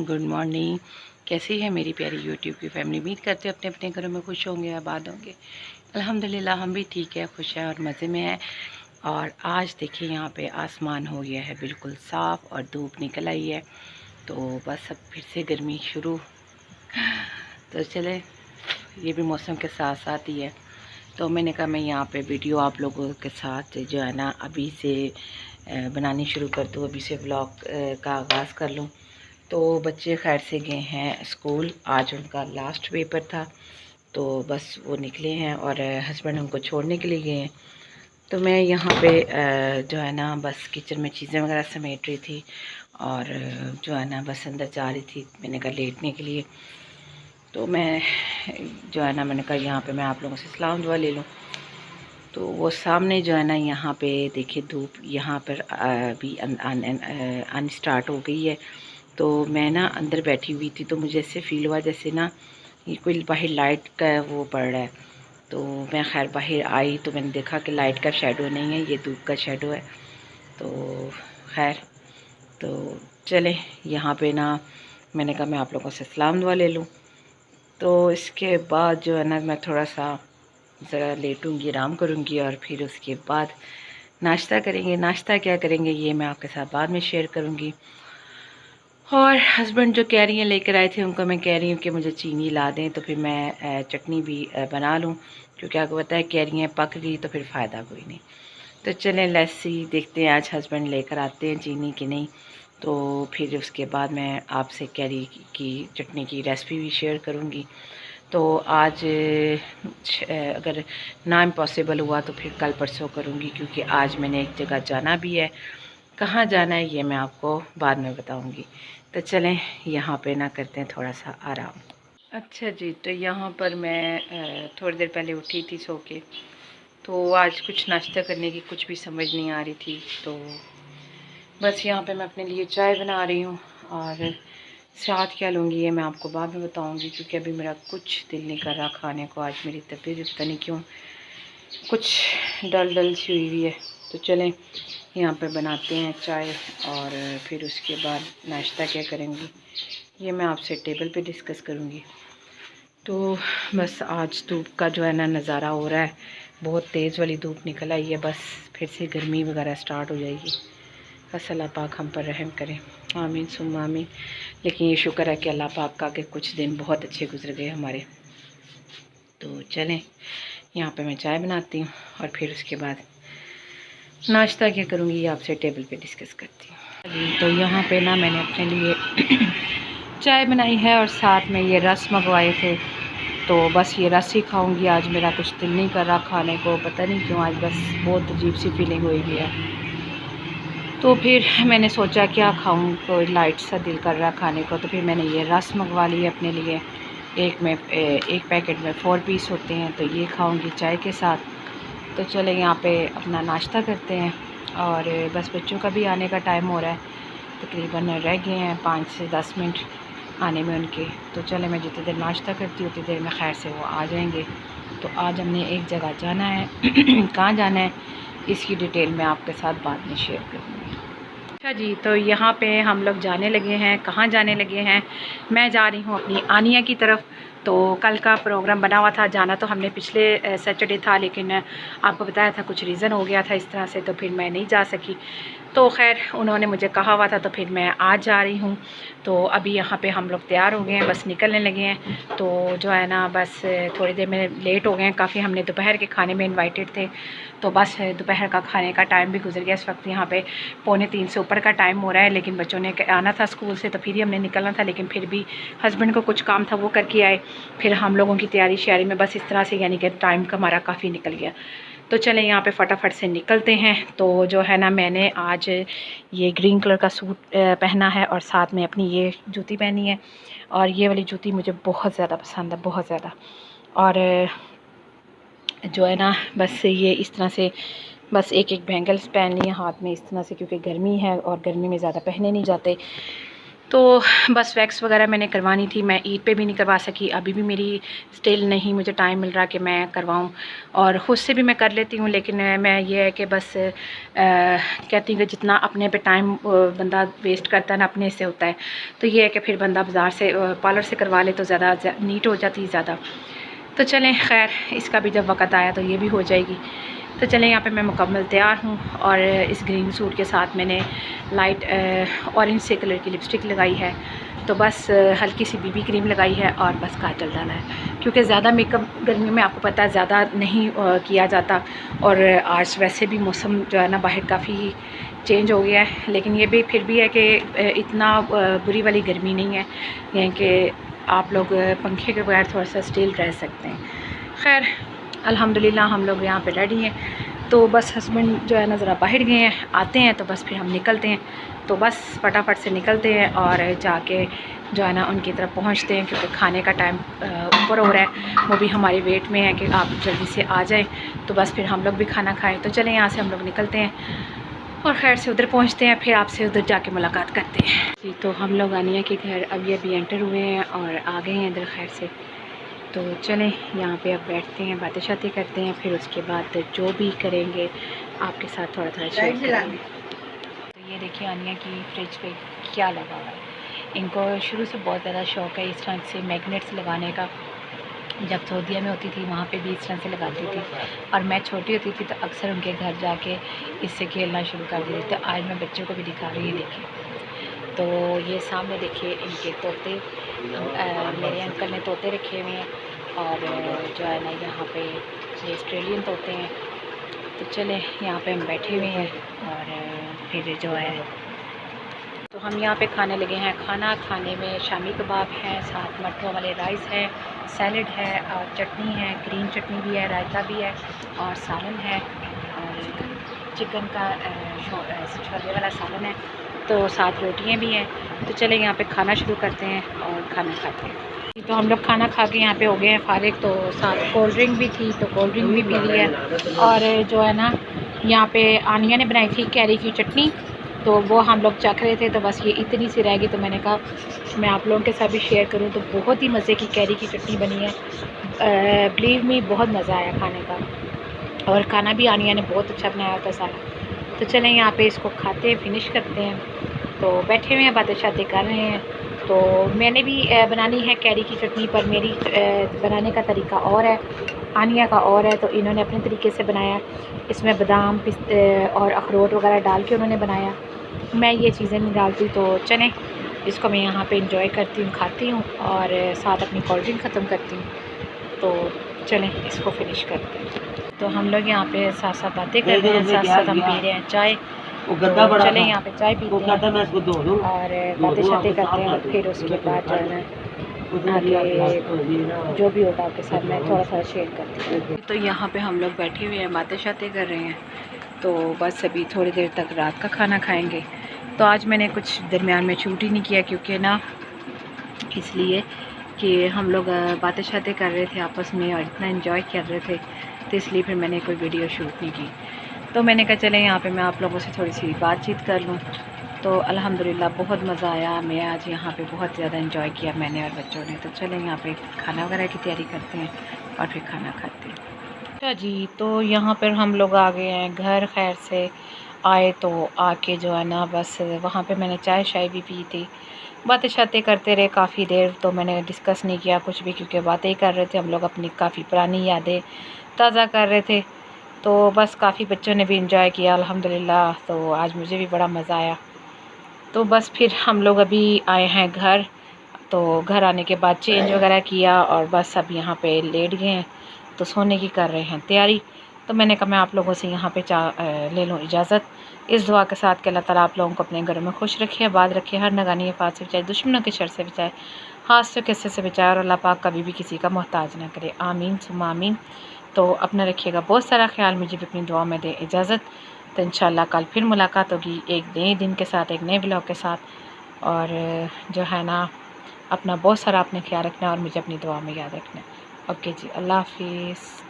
Good morning. कैसी है मेरी प्यारी यूट्यूब की फैमिली? उम्मीद करते हैं अपने अपने घरों में खुश होंगे, आबाद होंगे। अल्हम्दुलिल्लाह हम भी ठीक है, खुश हैं और मज़े में हैं। और आज देखिए यहाँ पे आसमान हो गया है बिल्कुल साफ़ और धूप निकल आई है, तो बस अब फिर से गर्मी शुरू। तो चले, ये भी मौसम के साथ साथ ही है, तो मैंने कहा मैं यहाँ पे वीडियो आप लोगों के साथ जो है ना अभी से बनानी शुरू कर दूँ, अभी से व्लॉग का आगाज़ कर लूँ। तो बच्चे खैर से गए हैं स्कूल, आज उनका लास्ट पेपर था, तो बस वो निकले हैं और हस्बैंड उनको छोड़ने के लिए गए हैं। तो मैं यहाँ पे जो है ना बस किचन में चीज़ें वगैरह समेट रही थी और जो है ना बस अंदर जा रही थी, मैंने कहा लेटने के लिए। तो मैं जो है ना मैंने कहा यहाँ पे मैं आप लोगों से सलाम दुआ ले लूँ। तो वो सामने जो है ना यहाँ पे देखिए धूप यहाँ पर अभी अन स्टार्ट हो गई है। तो मैं ना अंदर बैठी हुई थी, तो मुझे ऐसे फील हुआ जैसे ना ये कोई बाहर लाइट का वो पड़ रहा है। तो मैं खैर बाहर आई तो मैंने देखा कि लाइट का शेडो नहीं है, ये धूप का शेडो है। तो खैर तो चले यहाँ पे ना मैंने कहा मैं आप लोगों से सलाम दुआ ले लूँ। तो इसके बाद जो है ना मैं थोड़ा सा ज़रा लेटूँगी, आराम करूँगी और फिर उसके बाद नाश्ता करेंगे। नाश्ता क्या करेंगे ये मैं आपके साथ बाद में शेयर करूँगी। और हस्बैंड जो कैरियाँ लेकर आए थे उनको मैं कह रही हूँ कि मुझे चीनी ला दें, तो फिर मैं चटनी भी बना लूँ, क्योंकि आपको पता है कैरियाँ पक गई तो फिर फ़ायदा कोई नहीं। तो चलें लस्सी देखते हैं आज हस्बैंड लेकर आते हैं चीनी की नहीं, तो फिर उसके बाद मैं आपसे कैरी की चटनी की रेसिपी भी शेयर करूँगी। तो आज अगर ना इम्पॉसिबल हुआ तो फिर कल परसों करूँगी, क्योंकि आज मैंने एक जगह जाना भी है। कहाँ जाना है ये मैं आपको बाद में बताऊँगी। तो चलें यहाँ पे ना करते हैं थोड़ा सा आराम। अच्छा जी, तो यहाँ पर मैं थोड़ी देर पहले उठी थी सो के, तो आज कुछ नाश्ता करने की कुछ भी समझ नहीं आ रही थी। तो बस यहाँ पे मैं अपने लिए चाय बना रही हूँ और साथ क्या लूँगी ये मैं आपको बाद में बताऊँगी, क्योंकि अभी मेरा कुछ दिल नहीं कर रहा खाने को। आज मेरी तबीयत पता नहीं क्यों कुछ डल डल सी हुई हुई है। तो चलें यहाँ पे बनाते हैं चाय और फिर उसके बाद नाश्ता क्या करेंगी ये मैं आपसे टेबल पे डिस्कस करूँगी। तो बस आज धूप का जो है ना नज़ारा हो रहा है, बहुत तेज़ वाली धूप निकल आई है, बस फिर से गर्मी वगैरह स्टार्ट हो जाएगी। बस अल्लाह पाक हम पर रहम करें, आमीन सुम्मा आमीन। लेकिन ये शुक्र है कि अल्लाह पाक का के कुछ दिन बहुत अच्छे गुजर गए हमारे। तो चलें यहाँ पे मैं चाय बनाती हूँ और फिर उसके बाद नाश्ता क्या करूँगी ये आपसे टेबल पे डिस्कस करती हूँ। तो यहाँ पे ना मैंने अपने लिए चाय बनाई है और साथ में ये रस मंगवाए थे, तो बस ये रस ही खाऊंगी। आज मेरा कुछ दिल नहीं कर रहा खाने को, पता नहीं क्यों आज बस बहुत अजीब सी फीलिंग हुई हुई है। तो फिर मैंने सोचा क्या खाऊं, कोई लाइट सा दिल कर रहा खाने को, तो फिर मैंने ये रस मंगवा ली अपने लिए। एक पैकेट में 4 पीस होते हैं, तो ये खाऊंगी चाय के साथ। तो चले यहाँ पे अपना नाश्ता करते हैं और बस बच्चों का भी आने का टाइम हो रहा है, तकरीबन रह गए हैं 5 से 10 मिनट आने में उनके। तो चले मैं जितनी देर नाश्ता करती हूँ उतनी देर में खैर से वो आ जाएंगे। तो आज हमने एक जगह जाना है कहाँ जाना है इसकी डिटेल मैं आपके साथ बाद में शेयर करूँगी। अच्छा जी, तो यहाँ पे हम लोग जाने लगे हैं। कहाँ जाने लगे हैं? मैं जा रही हूँ अपनी आनिया की तरफ। तो कल का प्रोग्राम बना हुआ था, जाना तो हमने पिछले सैटरडे था, लेकिन आपको बताया था कुछ रीज़न हो गया था इस तरह से, तो फिर मैं नहीं जा सकी। तो खैर उन्होंने मुझे कहा हुआ था, तो फिर मैं आज जा रही हूँ। तो अभी यहाँ पे हम लोग तैयार हो गए हैं, बस निकलने लगे हैं। तो जो है ना बस थोड़ी देर में लेट हो गए हैं काफ़ी, हमने दोपहर के खाने में इनवाइटेड थे, तो बस दोपहर का खाने का टाइम भी गुजर गया। इस वक्त यहाँ पे 2:45 से ऊपर का टाइम हो रहा है, लेकिन बच्चों ने आना था स्कूल से, तो फिर ही हमने निकलना था, लेकिन फिर भी हस्बैंड को कुछ काम था वो करके आए। फिर हम लोगों की तैयारी श्यारी में बस इस तरह से यानी कि टाइम का हमारा काफ़ी निकल गया। तो चलें यहाँ पे फटाफट से निकलते हैं। तो जो है ना मैंने आज ये ग्रीन कलर का सूट पहना है और साथ में अपनी ये जूती पहनी है, और ये वाली जूती मुझे बहुत ज़्यादा पसंद है, बहुत ज़्यादा। और जो है ना बस ये इस तरह से बस एक बैंगल्स पहन लिए हाथ में इस तरह से, क्योंकि गर्मी है और गर्मी में ज़्यादा पहने नहीं जाते। तो बस वैक्स वगैरह मैंने करवानी थी, मैं ईद पे भी नहीं करवा सकी, अभी भी मेरी स्टिल नहीं मुझे टाइम मिल रहा कि मैं करवाऊं। और ख़ुद से भी मैं कर लेती हूँ, लेकिन मैं ये है कि बस कहती हूँ कि जितना अपने पे टाइम बंदा वेस्ट करता है ना, अपने से होता है। तो ये है कि फिर बंदा बाज़ार से पार्लर से करवा ले तो ज़्यादा नीट हो जाती है ज़्यादा। तो चलें, खैर इसका भी जब वक़्त आया तो ये भी हो जाएगी। तो चलें, यहाँ पे मैं मुकम्मल तैयार हूँ और इस ग्रीन सूट के साथ मैंने लाइट ऑरेंज से कलर की लिपस्टिक लगाई है। तो बस हल्की सी बीबी क्रीम लगाई है और बस काजल डाला है, क्योंकि ज़्यादा मेकअप गर्मी में आपको पता है ज़्यादा नहीं किया जाता। और आज वैसे भी मौसम जो है ना बाहर काफ़ी चेंज हो गया है, लेकिन ये भी फिर भी है कि इतना बुरी वाली गर्मी नहीं है, यानी कि आप लोग पंखे के बगैर थोड़ा सा स्टिल रह सकते हैं। खैर अल्हम्दुलिल्लाह हम लोग यहाँ पे रेडी हैं। तो बस हस्बैंड जो है ना ज़रा बाहर गए हैं, आते हैं तो बस फिर हम निकलते हैं। तो बस फटाफट से निकलते हैं और जाके जो है ना उनकी तरफ पहुँचते हैं, क्योंकि खाने का टाइम ऊपर हो रहा है। वो भी हमारे वेट में है कि आप जल्दी से आ जाएँ तो बस फिर हम लोग भी खाना खाएँ। तो चलें, यहाँ से हम लोग निकलते हैं और खैर से उधर पहुँचते हैं, फिर आपसे उधर जाके मुलाकात करते हैं जी। तो हम लोग आनिया के घर अभी अभी एंटर हुए हैं और आ गए हैं इधर खैर से। तो चलें, यहाँ पे अब बैठते हैं, बातें शातें करते हैं, फिर उसके बाद जो भी करेंगे आपके साथ थोड़ा थोड़ा शेयर करेंगे। तो ये देखिए आनिया की फ्रिज पे क्या लगा हुआ है। इनको शुरू से बहुत ज़्यादा शौक़ है इस तरह से मैग्नेट्स लगाने का। जब सऊदीया में होती थी वहाँ पे भी इस तरह से लगाती थी, और मैं छोटी होती थी तो अक्सर उनके घर जाके इससे खेलना शुरू कर देती थी। तो आज मैं बच्चों को भी दिखा रही हूँ, देखिए। तो ये सामने देखिए इनके तोते, मेरे अंकल ने तोते रखे हुए हैं, और जो है ना यहाँ पे ये ऑस्ट्रेलियन तोते हैं। तो चले, यहाँ पे हम बैठे हुए हैं और फिर जो है तो हम यहाँ पे खाने लगे हैं। खाना खाने में शामी कबाब हैं, साथ मटरों वाले राइस है, सैलड है और चटनी है, ग्रीन चटनी भी है, रायता भी है और सालन है, और चिकन का छोले वाला सालन है, तो साथ रोटियाँ भी हैं। तो चले यहाँ पे खाना शुरू करते हैं और खाना खाते हैं। तो हम लोग खाना खा के यहाँ पे हो गए हैं फारिग। तो साथ कोल्ड ड्रिंक भी थी, तो कोल्ड ड्रिंक भी पी ली है। और जो है ना यहाँ पे आनिया ने बनाई थी कैरी की चटनी, तो वो हम लोग चख रहे थे। तो बस ये इतनी सी रह गई, तो मैंने कहा मैं आप लोगों के साथ भी शेयर करूं। तो बहुत ही मज़े की कैरी की चटनी बनी है, बिलीव मी बहुत मज़ा आया खाने का, और खाना भी आनिया ने बहुत अच्छा बनाया था सारा। तो चलें यहाँ पे इसको खाते फिनिश करते हैं। तो बैठे हुए हैं, बातें शातें कर रहे हैं। तो मैंने भी बनानी है कैरी की चटनी, पर मेरी बनाने का तरीका और है, आनिया का और है। तो इन्होंने अपने तरीके से बनाया, इसमें बादाम पिस्ते और अखरोट वगैरह डाल के उन्होंने बनाया। मैं ये चीज़ें नहीं डालती। तो चलें, इसको मैं यहाँ पे इंजॉय करती हूँ, खाती हूँ और साथ अपनी कोल्ड ड्रिंक ख़त्म करती हूँ। तो चलें इसको फिनिश करते हैं। तो हम लोग यहाँ पे साथ साथ बातें कर रहे हैं, साथ साथ हम पी रहे हैं चाय। तो चलें यहाँ पे चाय पीते हैं और बातें शातें करते हैं, और फिर उसके बाद जो है ना आगे जो भी होगा आपके साथ मैं थोड़ा सा शेयर करती हूँ। तो यहाँ पे हम लोग बैठे हुए हैं, बातें शातें कर रहे हैं। तो बस अभी थोड़ी देर तक रात का खाना खाएंगे। तो आज मैंने कुछ दरमियान में शूट ही नहीं किया, क्योंकि ना इसलिए कि हम लोग बातें शातें कर रहे थे आपस में और इतना एंजॉय कर रहे थे, तो इसलिए फिर मैंने कोई वीडियो शूट नहीं की। तो मैंने कहा चलें यहाँ पे मैं आप लोगों से थोड़ी सी बातचीत कर लूँ। तो अल्हम्दुलिल्लाह बहुत मज़ा आया। मैं आज यहाँ पे बहुत ज़्यादा एंजॉय किया मैंने और बच्चों ने। तो चलें यहाँ पे खाना वगैरह की तैयारी करते हैं और फिर खाना खाते हैं। अच्छा जी, तो यहाँ पर हम लोग आ गए हैं घर। खैर से आए तो आके जो है ना बस वहाँ पे मैंने चाय शाय भी पी थी, बातें शातें करते रहे काफ़ी देर। तो मैंने डिस्कस नहीं किया कुछ भी, क्योंकि बातें ही कर रहे थे हम लोग, अपनी काफ़ी पुरानी यादें ताज़ा कर रहे थे। तो बस काफ़ी बच्चों ने भी इंजॉय किया अल्हम्दुलिल्लाह। तो आज मुझे भी बड़ा मज़ा आया। तो बस फिर हम लोग अभी आए हैं घर। तो घर आने के बाद चेंज वगैरह किया और बस अब यहाँ पे लेट गए हैं, तो सोने की कर रहे हैं तैयारी। तो मैंने कहा मैं आप लोगों से यहाँ पे ले लूँ इजाज़त, इस दुआ के साथ कि अल्लाह ताला आप लोगों को अपने घरों में खुश रखे, आबाद रखे, हर नगानी हिफात से बचाए, दुश्मनों के शर से बचाए, हादसों के से बचाए, और अल्लाह पाक कभी भी किसी का मोहताज ना करे। आमीन सुम्मा आमीन। तो अपना रखिएगा बहुत सारा ख्याल, मुझे भी अपनी दुआ में दे इजाज़त। तो इंशाल्लाह कल फिर मुलाकात होगी एक नए दिन के साथ, एक नए ब्लॉग के साथ। और जो है ना अपना बहुत सारा अपने ख्याल रखना और मुझे अपनी दुआ में याद रखना। ओके जी, अल्लाह हाफिज़।